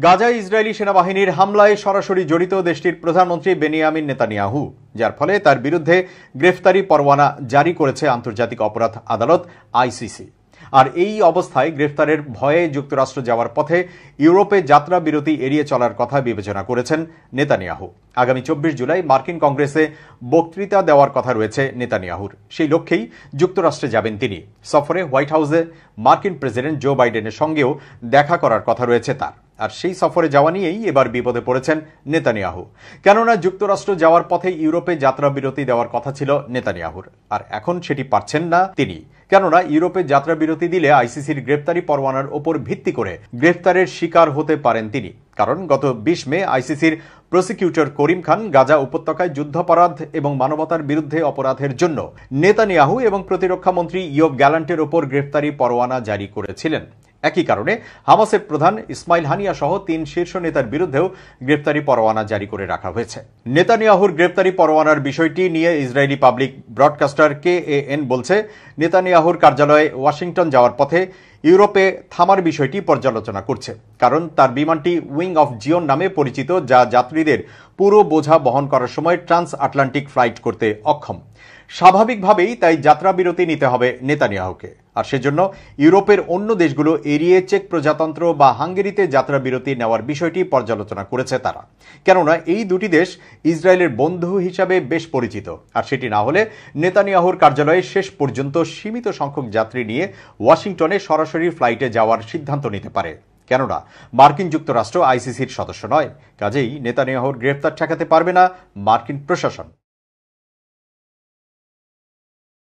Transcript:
গাজায় ইসরায়েলি সেনাবাহিনীর হামলায় সরাসরি জড়িত দেশটির প্রধানমন্ত্রী বেনিয়ামিন নেতানিয়াহু, যার ফলে তার বিরুদ্ধে গ্রেফতারি পরোয়ানা জারি করেছে আন্তর্জাতিক অপরাধ আদালত আইসিসি। আর এই অবস্থায় গ্রেফতারের ভয়ে যুক্তরাষ্ট্র যাওয়ার পথে ইউরোপে যাত্রা বিরতি এড়িয়ে চলার কথা বিবেচনা করেছেন নেতানিয়াহু। আগামী 24 জুলাই মার্কিন কংগ্রেসে বক্তৃতা দেওয়ার কথা রয়েছে নেতানিয়াহুর। সেই লক্ষ্যেই যুক্তরাষ্ট্রে যাবেন তিনি। সফরে হোয়াইট হাউসে মার্কিন প্রেসিডেন্ট জো বাইডেনের সঙ্গেও দেখা করার কথা রয়েছে তার। আর সেই সফরে যাওয়া নিয়েই এবার বিপদে পড়েছেন নেতানিয়াহু। কেননা যুক্তরাষ্ট্র যাওয়ার পথে ইউরোপে যাত্রা বিরতি দেওয়ার কথা ছিল নেতানিয়াহুর, আর এখন সেটি পারছেন না তিনি। কেননা ইউরোপে যাত্রা বিরতি দিলে আইসিসির গ্রেফতারি পরোয়ানার ওপর ভিত্তি করে গ্রেফতারের শিকার হতে পারেন তিনি। কারণ গত 20 মে আইসিসির প্রসিকিউটর করিম খান গাজা উপত্যকায় যুদ্ধাপরাধ এবং মানবতার বিরুদ্ধে অপরাধের জন্য নেতানিয়াহু এবং প্রতিরক্ষা মন্ত্রী ইয়োব গ্যালান্টের ওপর গ্রেফতারি পরোয়ানা জারি করেছিলেন। একই কারণে হামাসের প্রধান ইসমাইল হানিয়া সহ 3 শীর্ষ নেতার বিরুদ্ধেও গ্রেফতারি পরোয়ানা জারি করে রাখা হয়েছে। নেতানিয়াহুর গ্রেফতারি পরোয়ানার বিষয়টি নিয়ে ইসরায়েলি পাবলিক ব্রডকাস্টার KAN বলছে, নেতানিয়াহুর কার্যালয়ে ওয়াশিংটন যাওয়ার পথে ইউরোপে থামার বিষয়টি পর্যালোচনা করছে, কারণ তার বিমানটি উইং অফ জিওন নামে পরিচিত, যা যাত্রীদের পুরো বোঝা বহন করার সময় ট্রান্স আটলান্টিক ফ্লাইট করতে অক্ষম। স্বাভাবিকভাবেই তাই যাত্রা বিরতি নিতে হবে নেতানিয়াহুকে। আর সেজন্য ইউরোপের অন্য দেশগুলো এড়িয়ে চেক প্রজাতন্ত্র বা হাঙ্গেরিতে যাত্রা বিরতি নেওয়ার বিষয়টি পর্যালোচনা করেছে তারা। কেননা এই দুটি দেশ ইসরায়েলের বন্ধু হিসাবে বেশ পরিচিত। আর সেটি না হলে নেতানিয়াহুর কার্যালয়ে শেষ পর্যন্ত সীমিত সংখ্যক যাত্রী নিয়ে ওয়াশিংটনে সরাসরি ফ্লাইটে যাওয়ার সিদ্ধান্ত নিতে পারে। কেননা মার্কিন যুক্তরাষ্ট্র আইসিসির সদস্য নয়। কাজেই নেতানিয়াহুর গ্রেফতার ঠেকাতে পারবে না মার্কিন প্রশাসন।